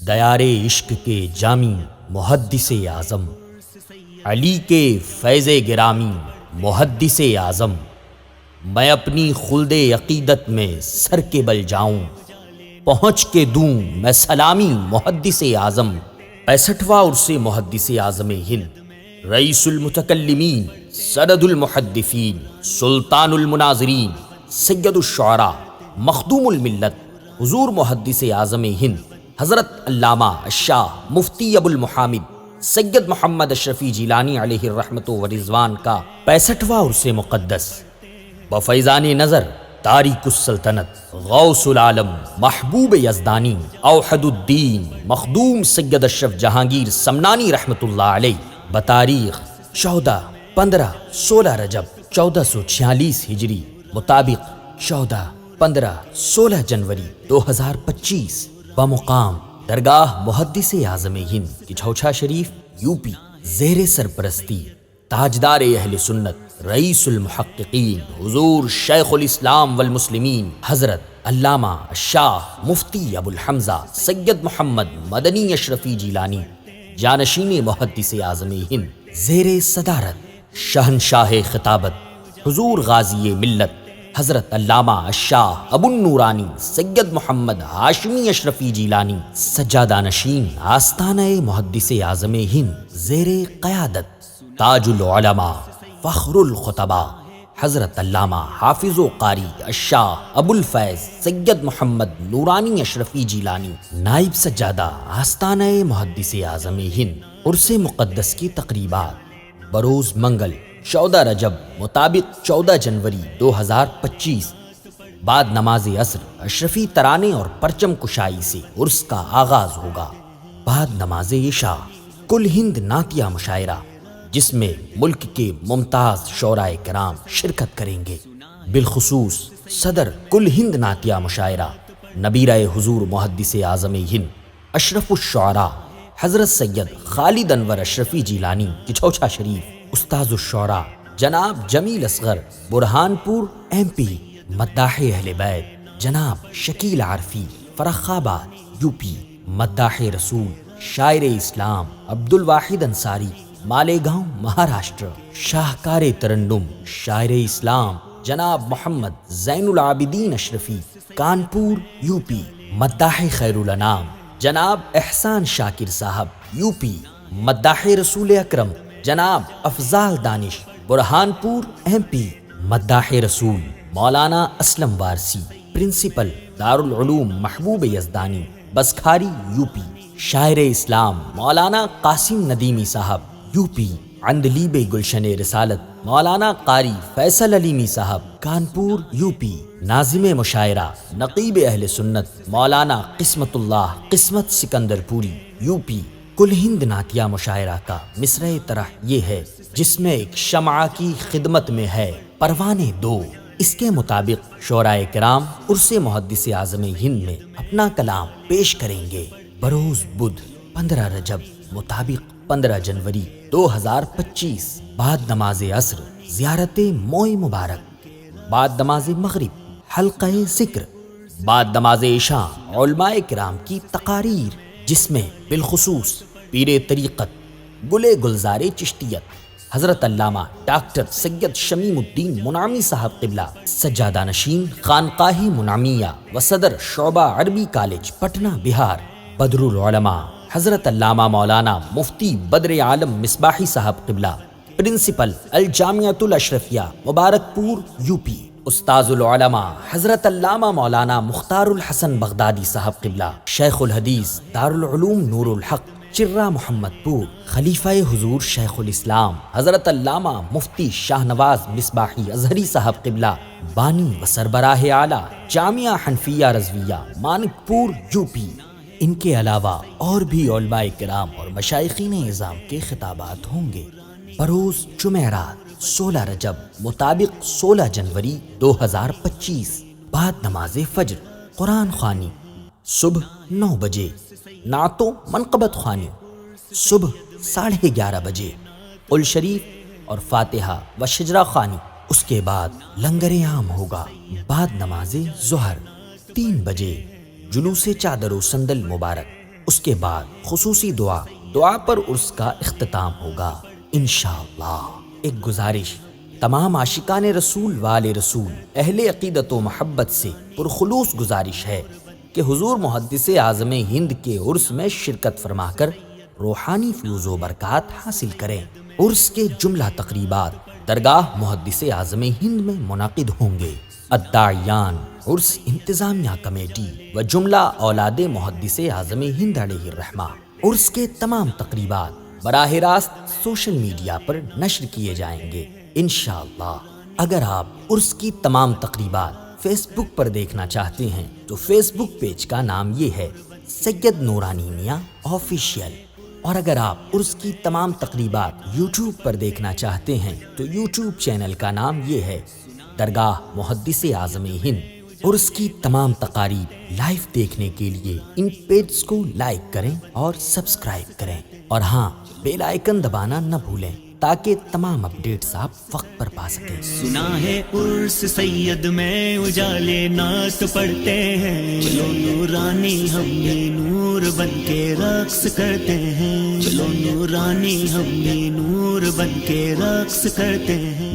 دیار عشق کے جامی محدث اعظم، علی کے فیض گرامی محدث اعظم، میں اپنی خلد عقیدت میں سر کے بل جاؤں، پہنچ کے دوں میں سلامی محدث اعظم۔ 65واں عرص محدث اعظم ہند، رئیس المتکلمین، سند المحدثین، سلطان المناظرین، سید الشعراء، مخدوم الملت، حضور محدث اعظم ہند حضرت علامہ الشاہ مفتی ابو المحامد سید محمد اشرفی جیلانی علیہ الرحمت و رضوان کا 65واں عرص مقدس، بفیضان نظر تاریک السلطنت غوث العالم محبوب یزدانی اوحد الدین مخدوم سید اشرف جہانگیر سمنانی رحمت اللہ علیہ، بتاریخ 14-15-16 رجب 1446 ہجری، مطابق 14-15-16 جنوری 2025، بمقام درگاہ محدث اعظم ہند کچھوچھا شریف، یو پی، زیر سرپرستی تاجدار اہل سنت رئیس المحققین حضور شیخ الاسلام والمسلمین حضرت علامہ الشاہ مفتی ابو الحمزہ سید محمد مدنی اشرفی جیلانی، جانشین محدث اعظم ہند، زیر صدارت شہنشاہ خطابت حضور غازی ملت حضرت علامہ الشاہ ابو النورانی سید محمد ہاشمی اشرفی جیلانی، سجادہ نشین آستانہ محدث اعظم ہند، زیر قیادت تاج العلماء فخر الخطباء حضرت علامہ حافظ و قاری الشاہ ابو الفیض سید محمد نورانی اشرفی جیلانی، نائب سجادہ آستانہ محدث اعظم ہند۔ عرص مقدس کی تقریبات بروز منگل 14 رجب مطابق 14 جنوری 2025، بعد نماز عصر اشرفی ترانے اور پرچم کشائی سے عرس کا آغاز ہوگا۔ بعد نماز عشاء کل ہند نعتیہ مشاعرہ، جس میں ملک کے ممتاز شعراء کرام شرکت کریں گے، بالخصوص صدر کل ہند نعتیہ مشاعرہ نبیرہ حضور محدث اعظم ہند اشرف الشعراء حضرت سید خالد انور اشرفی جیلانی کچھوچھا شریف، استاذ الشعراء جناب جمیل اصغر برہان پور ایم پی، مداح اہل بیت جناب شکیل عارفی فرخ آباد یو پی، مداح رسول شاعر اسلام عبد الواحد انصاری مالیگاؤں مہاراشٹر، شاہکار ترنم شاعر اسلام جناب محمد زین العابدین اشرفی کانپور یو پی، مداح خیر الانام جناب احسان شاکر صاحب یو پی، مداح رسول اکرم جناب افضال دانش برہان پور ایم پی، مداح رسول مولانا اسلم وارسی پرنسپل دارالعلوم محبوب یزدانی بسکھاری یو پی، شاعر اسلام مولانا قاسم ندیمی صاحب یو پی، عندلیب گلشن رسالت مولانا قاری فیصل علیمی صاحب کانپور یو پی، ناظم مشاعرہ نقیب اہل سنت مولانا قسمت اللہ قسمت سکندر پوری یو پی۔ کل ہند نعتیہ مشاعرہ کا مصرع طرح یہ ہے، جس میں ایک شمعہ کی خدمت میں ہے پروانے دو۔ اس کے مطابق شعراء کرام عرص محدث اعظم ہند میں اپنا کلام پیش کریں گے۔ بروز بدھ 15 رجب مطابق 15 جنوری 2025، بعد نماز عصر زیارت موئے مبارک، بعد نماز مغرب حلقہ ذکر، بعد نماز عشاء علماء کرام کی تقاریر، جس میں بالخصوص پیر طریقت گلے گلزار چشتیت حضرت علامہ ڈاکٹر سید شمیم الدین منعمی صاحب قبلہ، سجادہ نشین خانقاہ منعمیہ و صدر شعبہ عربی کالج پٹنہ بہار، بدر العلماء حضرت علامہ مولانا مفتی بدر عالم مصباحی صاحب قبلہ، پرنسپل الجامعۃ الاشرفیہ مبارک پور یو پی، استاذ العلماء حضرت علامہ مولانا مختار الحسن بغدادی صاحب قبلہ، شیخ الحدیث دارالعلوم نور الحق چرہ محمد پور، خلیفہ حضور شیخ الاسلام حضرت علامہ مفتی شاہ نواز مصباحی ازہری صاحب قبلہ، بانی و سربراہ اعلیٰ جامعہ حنفیہ رضویہ مانک پور یو پی۔ ان کے علاوہ اور بھی علماء کرام اور مشائخین اعظام کے خطابات ہوں گے۔ بروز جمعرات 16 رجب مطابق 16 جنوری 2025، بعد نماز فجر قرآن خوانی صبح 9 بجے، نعت و منقبت خوانی صبح 11:30 بجے، قل شریف اور فاتحہ و شجرہ خوانی، اس کے بعد لنگر عام ہوگا۔ بعد نماز ظہر 3 بجے جلوس چادر و صندل مبارک، اس کے بعد خصوصی دعا پر عرس کا اختتام ہوگا انشاءاللہ۔ ایک گزارش، تمام عاشقان رسول وآل رسول اہل عقیدت و محبت سے پرخلوص گزارش ہے کہ حضور محدث اعظم ہند کے عرس میں شرکت فرما کر روحانی فیوز و برکات حاصل کریں۔ عرس کے جملہ تقریبات درگاہ محدث اعظم ہند میں منعقد ہوں گے۔ الداعیان، عرس انتظامیہ کمیٹی و جملہ اولاد محدث اعظم ہند علیہ الرحمہ۔ عرس کے تمام تقریبات براہ راست سوشل میڈیا پر نشر کیے جائیں گے انشاءاللہ۔ اگر آپ عرس کی تمام تقریبات فیس بک پر دیکھنا چاہتے ہیں تو فیس بک پیج کا نام یہ ہے سید نورانی میاں آفیشیل، اور اگر آپ عرس کی تمام تقریبات یوٹیوب پر دیکھنا چاہتے ہیں تو یوٹیوب چینل کا نام یہ ہے درگاہ محدث اعظم ہند۔ عرس کی تمام تقاریب لائیو دیکھنے کے لیے ان پیجز کو لائک کریں اور سبسکرائب کریں، اور ہاں، بیل آئیکن دبانا نہ بھولیں تاکہ تمام اپڈیٹس آپ وقت پر پا سکیں۔ سنا ہے عرس سید میں اجالے نعت پڑھتے ہیں، چلو نورانی ہم بھی نور بن کے رقص کرتے ہیں، چلو نورانی ہم بھی نور بن کے رقص کرتے ہیں۔